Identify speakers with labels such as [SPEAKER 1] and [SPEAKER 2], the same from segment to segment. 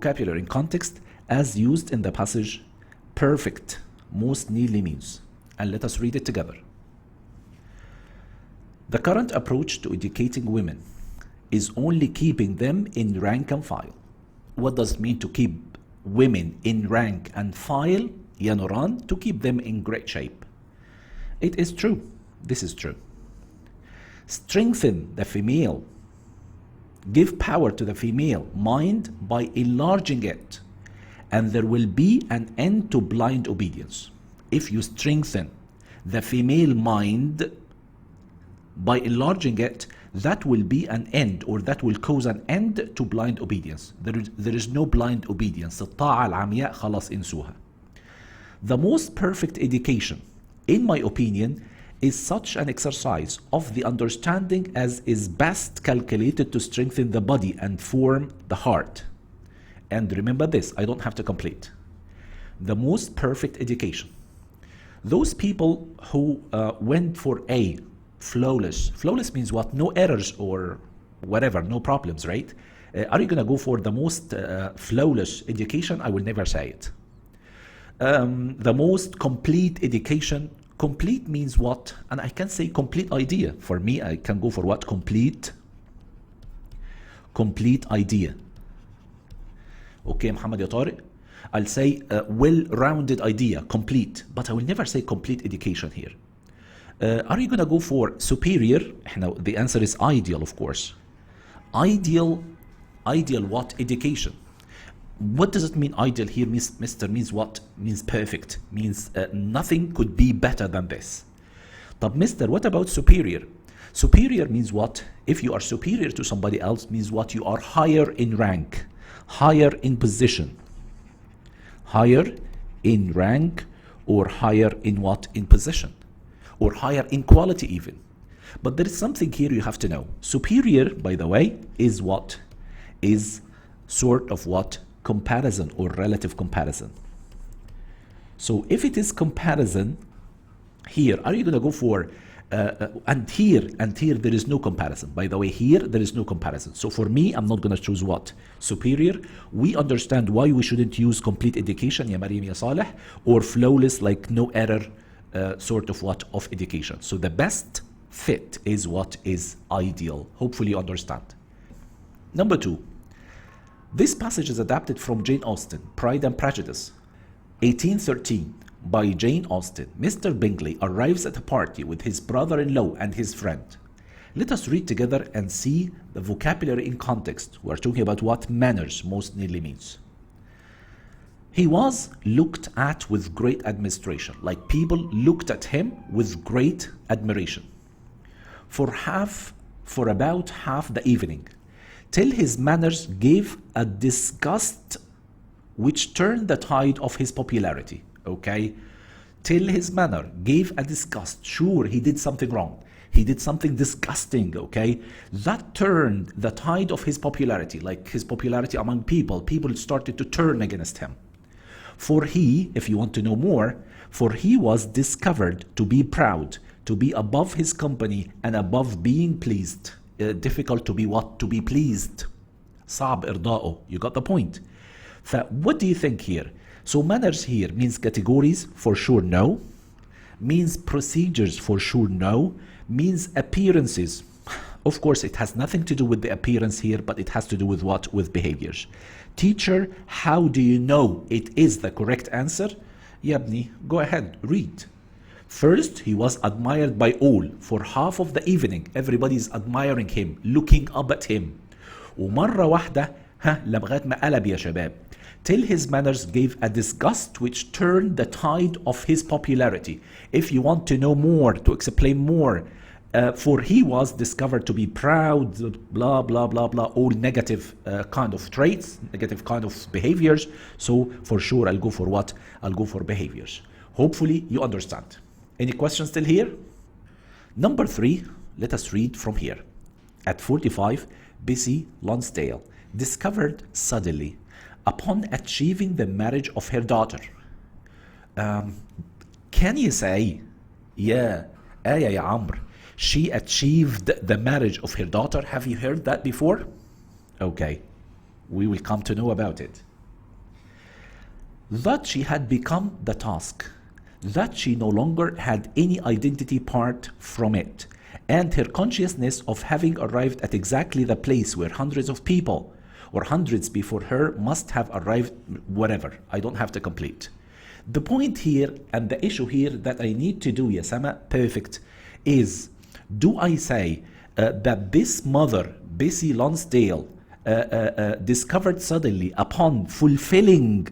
[SPEAKER 1] vocabulary in context as used in the passage perfect most nearly means. And let us read it together. The current approach to educating women is only keeping them in rank and file. What does it mean to keep women in rank and file? Ya Nuran, to keep them in great shape. It is true. This is true. Strengthen the female. Give power to the female mind by enlarging it, and there will be an end to blind obedience. If you strengthen the female mind by enlarging it, that will be an end, or that will cause an end to blind obedience. There is no blind obedience. الطاعة العمياء خلاص انسوها. The most perfect education, in my opinion, is such an exercise of the understanding as is best calculated to strengthen the body and form the heart. And remember this, I don't have to complete. The most perfect education. Those people who went for A, flawless. Flawless means what? No errors or whatever, no problems, right? Are you going to go for the most flawless education? I will never say it. The most complete education. Complete means what? And I can say complete idea. For me, I can go for what? Complete idea. Okay, Muhammad Ya Tariq. I'll say well-rounded idea, complete. But I will never say complete education here. Are you going to go for superior? Now, the answer is ideal, of course. Ideal what? Education. What does it mean ideal here? Means what? Means perfect. Means nothing could be better than this. But Mr., what about superior? Superior means what? If you are superior to somebody else, means what? You are higher in rank, higher in position, higher in rank, or higher in what? In position, or higher in quality even. But there is something here you have to know. Superior, by the way, is what? Is sort of what? Comparison or relative comparison. So if it is comparison, here, are you going to go for, and here there is no comparison. By the way, here there is no comparison. So for me, I'm not going to choose what? Superior. We understand why we shouldn't use complete education, ya Maryam ya Saleh, or flawless, like no error, sort of what? Of education. So the best fit is what is ideal. Hopefully you understand. Number 2. This passage is adapted from Jane Austen, Pride and Prejudice. 1813, by Jane Austen. Mr. Bingley arrives at a party with his brother-in-law and his friend. Let us read together and see the vocabulary in context. We're talking about what manners most nearly means. He was looked at with great admiration, like people looked at him with great admiration. For about half the evening, till his manners gave a disgust which turned the tide of his popularity. Okay? Till his manner gave a disgust. Sure, he did something wrong. He did something disgusting, okay? That turned the tide of his popularity, like his popularity among people. People started to turn against him. For he, if you want to know more, for he was discovered to be proud, to be above his company and above being pleased. Difficult to be what? To be pleased. صعب إرضاؤه. You got the point. What do you think here? So manners here means categories, for sure no. Means procedures, for sure no. Means appearances. Of course, it has nothing to do with the appearance here, but it has to do with what? With behaviors. Teacher, how do you know it is the correct answer? Yabni, go ahead, read. First, he was admired by all. For half of the evening, everybody is admiring him, looking up at him. ومرة واحدة, لغاية ما قلب يا شباب. Till his manners gave a disgust which turned the tide of his popularity. If you want to know more, to explain more, for he was discovered to be proud, blah, blah, blah, blah, all negative kind of traits, negative kind of behaviors. So for sure, I'll go for what? I'll go for behaviors. Hopefully you understand. Any questions still here? Number 3, let us read from here. At 45, Bessie Lonsdale discovered suddenly, upon achieving the marriage of her daughter. Can you say, yeah, آية يا عمرو, she achieved the marriage of her daughter? Have you heard that before? Okay, we will come to know about it. that she had become the task, that she no longer had any identity apart from it, and her consciousness of having arrived at exactly the place where hundreds of people or hundreds before her must have arrived, whatever, I don't have to complete. The point here and the issue here that I need to do, Yasama, perfect, is do I say that this mother, Bessie Lonsdale, discovered suddenly upon fulfilling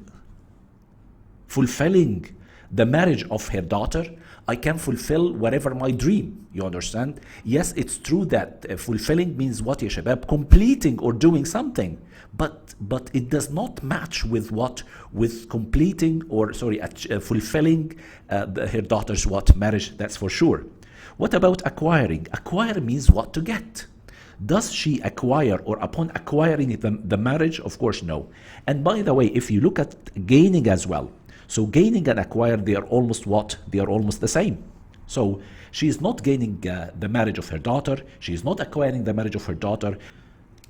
[SPEAKER 1] the marriage of her daughter, I can fulfill whatever my dream, you understand? Yes, it's true that fulfilling means what, ya shabab? Completing or doing something. But it does not match with what? With completing or, sorry, fulfilling her daughter's what? Marriage, that's for sure. What about acquiring? Acquire means what? To get. Does she acquire, or upon acquiring the marriage? Of course, no. And by the way, if you look at gaining as well, so gaining and acquire, they are almost what? They are almost the same. So she is not gaining the marriage of her daughter. She is not acquiring the marriage of her daughter.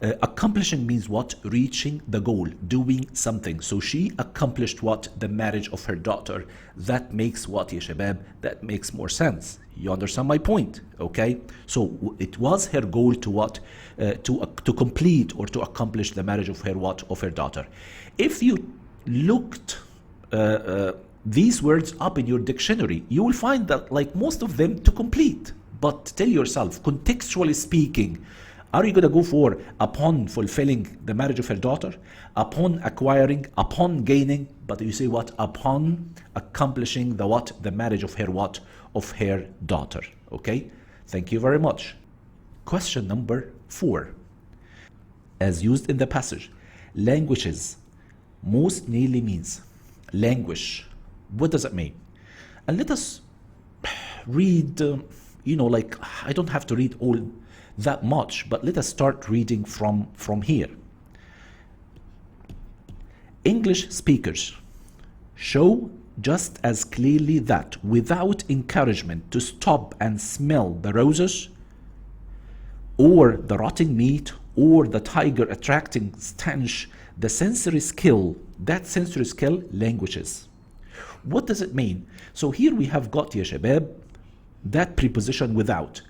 [SPEAKER 1] Accomplishing means what? Reaching the goal, doing something. So she accomplished what? The marriage of her daughter. That makes what, ya shabab? That makes more sense. You understand my point, okay? So it was her goal to what? To complete or to accomplish the marriage of her what? Of her daughter. If you looked these words up in your dictionary, you will find that like most of them to complete. But tell yourself, contextually speaking, are you going to go for upon fulfilling the marriage of her daughter, upon acquiring, upon gaining, but you say what? Upon accomplishing the what? The marriage of her what? Of her daughter. Okay? Thank you very much. Question number 4. As used in the passage, languages most nearly means language. What does it mean? And let us read, like I don't have to read all that much, but let us start reading from here. English speakers show just as clearly that without encouragement to stop and smell the roses, or the rotting meat, or the tiger attracting stench, the sensory skill, languages. What does it mean? So here we have got, ya shabab, that preposition without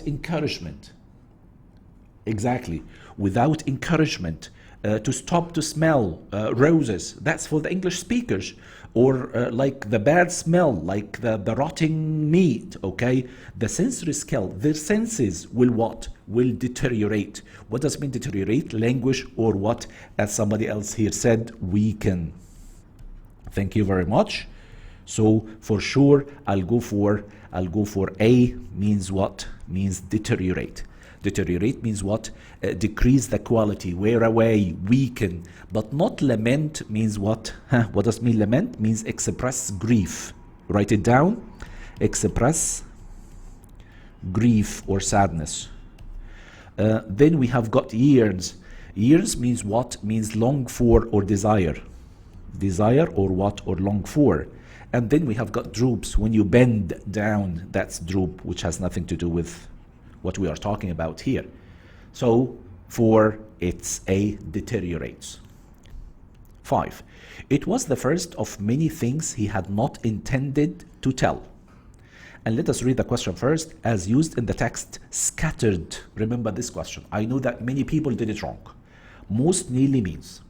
[SPEAKER 1] encouragement. Exactly, without encouragement to stop to smell roses. That's for the English speakers. Or like the bad smell, like the rotting meat, okay? The sensory skill, their senses will what? Will deteriorate. What does it mean deteriorate? Language, or what? As somebody else here said, weaken. Thank you very much. So for sure, I'll go for A, means what? Means deteriorate. Deteriorate means what? Decrease the quality, wear away, weaken. But not lament means what? What does mean lament? Means express grief. Write it down. Express grief or sadness. Then we have got yearns. Yearns means what? Means long for or desire. Desire or what? Or long for. And then we have got droops. When you bend down, that's droop, which has nothing to do with what we are talking about here. So for it's A, deteriorates. 5. It was the first of many things he had not intended to tell. And let us read the question first. As used in the text, scattered. Remember this question. I know that many people did it wrong. Most nearly means.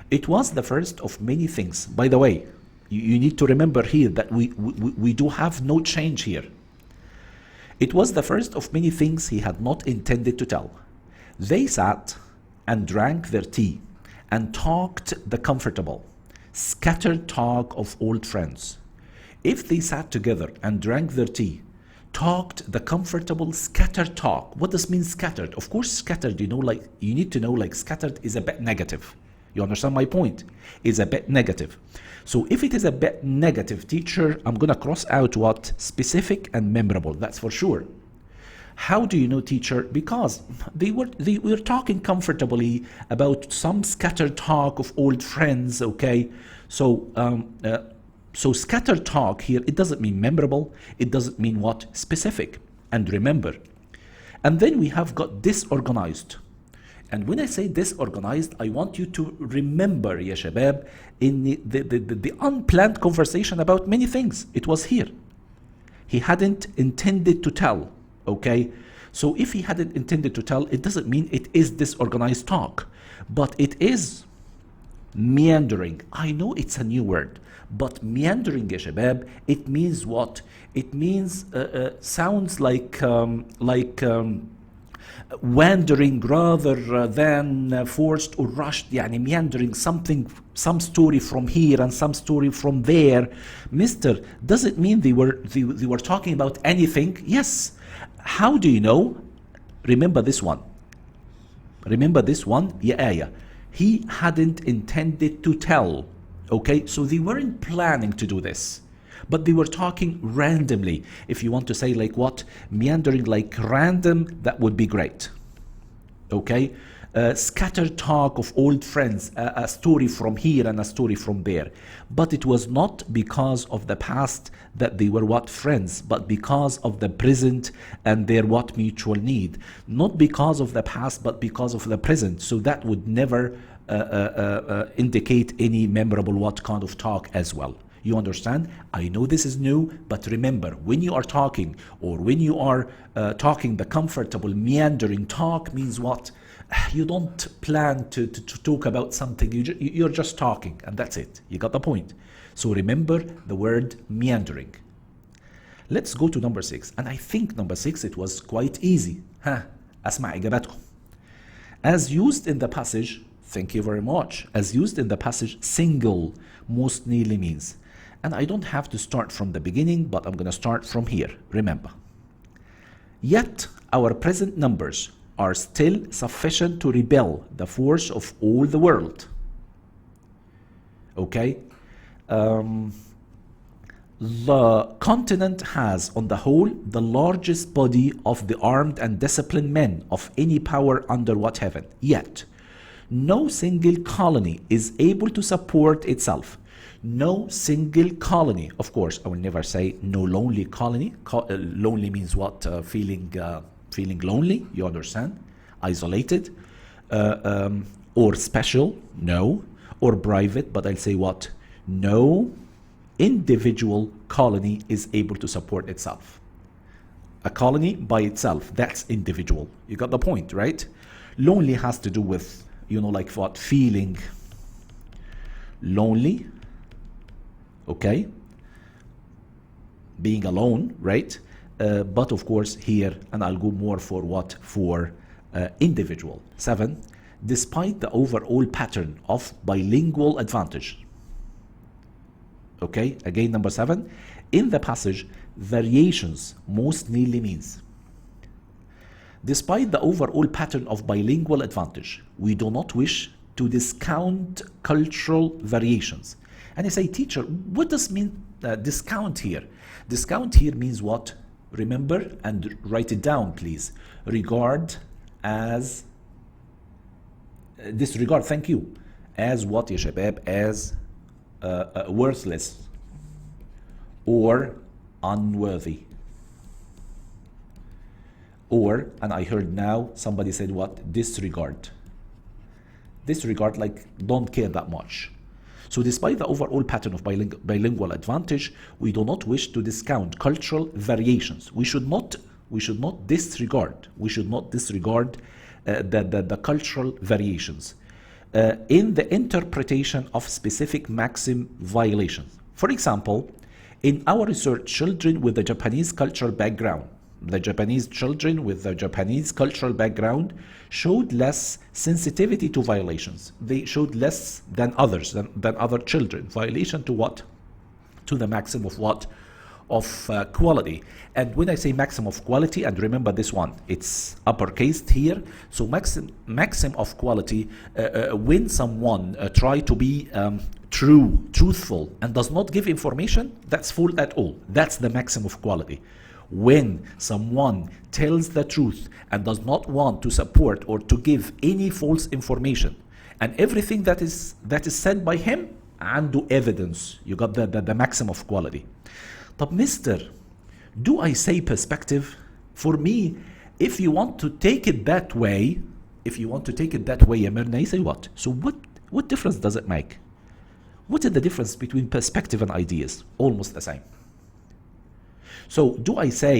[SPEAKER 1] It was the first of many things. By the way, you need to remember here that we do have no change here. It was the first of many things he had not intended to tell. They sat and drank their tea and talked the comfortable, scattered talk of old friends. If they sat together and drank their tea, talked the comfortable, scattered talk. What does mean scattered? Of course, scattered, you need to know like scattered is a bit negative. You understand my point? Is a bit negative. So if it is a bit negative, teacher, I'm going to cross out what? Specific and memorable. That's for sure. How do you know, teacher? Because they were talking comfortably about some scattered talk of old friends, okay? So scattered talk here, it doesn't mean memorable. It doesn't mean what? Specific. And remember. And then we have got disorganized. And when I say disorganized, I want you to remember, يا شباب, in the unplanned conversation about many things. It was here. He hadn't intended to tell, okay? So if he hadn't intended to tell, it doesn't mean it is disorganized talk, but it is meandering. I know it's a new word, but meandering, يا شباب, it means what? It means sounds like wandering rather than forced or rushed. يعني meandering, something, some story from here and some story from there. Mister, does it mean they were talking about anything? Yes. How do you know? Remember this one. Remember this one, يا آية. He hadn't intended to tell. Okay, so they weren't planning to do this, but they were talking randomly. If you want to say like what? Meandering, like random, that would be great. Okay, scattered talk of old friends, a story from here and a story from there. But it was not because of the past that they were what? Friends, but because of the present and their what? Mutual need. Not because of the past, but because of the present. So that would never indicate any memorable what kind of talk as well. You understand? I know this is new, but remember, when you are talking or when you are talking, the comfortable meandering talk means what? You don't plan to talk about something. You're just talking, and that's it. You got the point. So remember the word meandering. Let's go to number 6. And I think number 6, it was quite easy. أسمع إجاباتكم. As used in the passage, thank you very much. As used in the passage, single most nearly means. And I don't have to start from the beginning, but I'm going to start from here. Remember. Yet our present numbers are still sufficient to repel the force of all the world. Okay? The continent has, on the whole, the largest body of the armed and disciplined men of any power under what heaven. Yet, no single colony is able to support itself. No single colony. Of course, I will never say no lonely colony. Lonely means what? Feeling lonely. You understand? Isolated. Or special. No. Or private. But I'll say what? No individual colony is able to support itself. A colony by itself, that's individual. You got the point, right? Lonely has to do with, like what? Feeling lonely. Okay? Being alone, right? But of course here, and I'll go more for what? For individual. 7, despite the overall pattern of bilingual advantage. Okay, again number 7. In the passage, variations most nearly means. Despite the overall pattern of bilingual advantage, we do not wish to discount cultural variations. And I say, teacher, what does mean discount here? Discount here means what? Remember and write it down, please. Regard as, disregard, thank you. As what, ya shabab? As worthless or unworthy. Or, and I heard now somebody said what? Disregard. Disregard, like don't care that much. So despite the overall pattern of bilingual advantage, we do not wish to discount cultural variations. We should not disregard. We should not disregard the cultural variations in the interpretation of specific maxim violations. For example, in our research, children with the Japanese cultural background, showed less sensitivity to violations. They showed less than others, than other children. Violation to what? To the maxim of what? Of quality. And when I say maxim of quality, and remember this one, it's uppercased here. So maxim of quality, when someone try to be truthful and does not give information, that's full at all. That's the maxim of quality. When someone tells the truth and does not want to support or to give any false information, and everything that is said by him, عنده evidence. You got the maxim of quality. But mister, do I say perspective? For me, if you want to take it that way, If you want to take it that way, Mirna, you say what? So what difference does it make? What is the difference between perspective and ideas? Almost the same. So do I say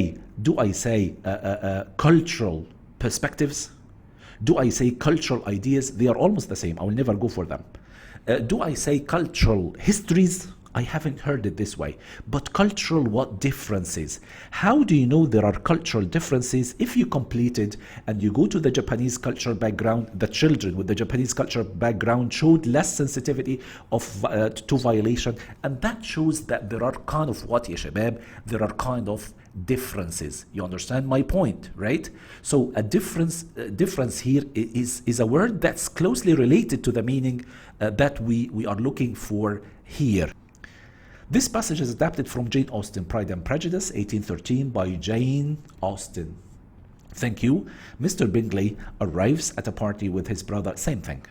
[SPEAKER 1] cultural perspectives? Do I say cultural ideas? They are almost the same. I will never go for them. Do I say cultural histories? I haven't heard it this way. But cultural what differences? How do you know there are cultural differences? If you complete it and you go to the Japanese cultural background, the children with the Japanese cultural background showed less sensitivity to violation, and that shows that there are kind of what, ya shabab? There are kind of differences. You understand my point, right? So a difference here is a word that's closely related to the meaning that we are looking for here. This passage is adapted from Jane Austen, Pride and Prejudice, 1813, by Jane Austen. Thank you. Mr. Bingley arrives at a party with his brother. Same thing.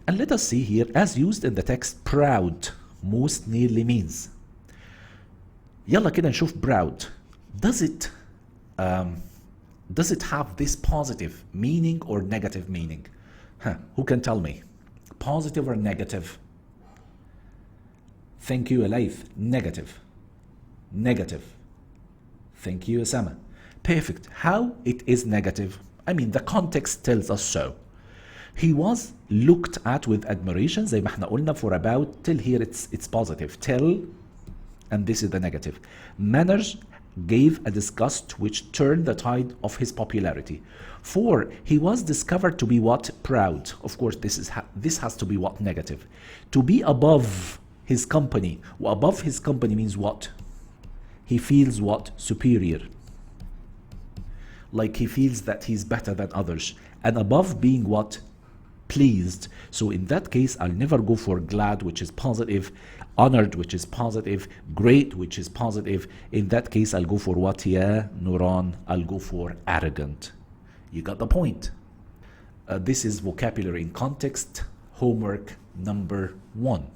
[SPEAKER 1] And let us see here, as used in the text, proud most nearly means. يلا كده نشوف proud. Does it have this positive meaning or negative meaning? Who can tell me? Positive or negative? Thank you, Elaith. Negative. Negative. Thank you, Osama. Perfect. How it is negative? I mean, the context tells us so. He was looked at with admiration, زي ما احنا قلنا, for about, till here it's positive. Till, and this is the negative. Manners gave a disgust which turned the tide of his popularity. For he was discovered to be what? Proud. Of course, this has to be what? Negative. To be above his company. Above his company means what? He feels what? Superior. Like he feels that he's better than others. And above being what? Pleased. So in that case, I'll never go for glad, which is positive, honored, which is positive, great, which is positive. In that case, I'll go for what? Yeah, Nuran, I'll go for arrogant. You got the point. This is vocabulary in context, homework number 1.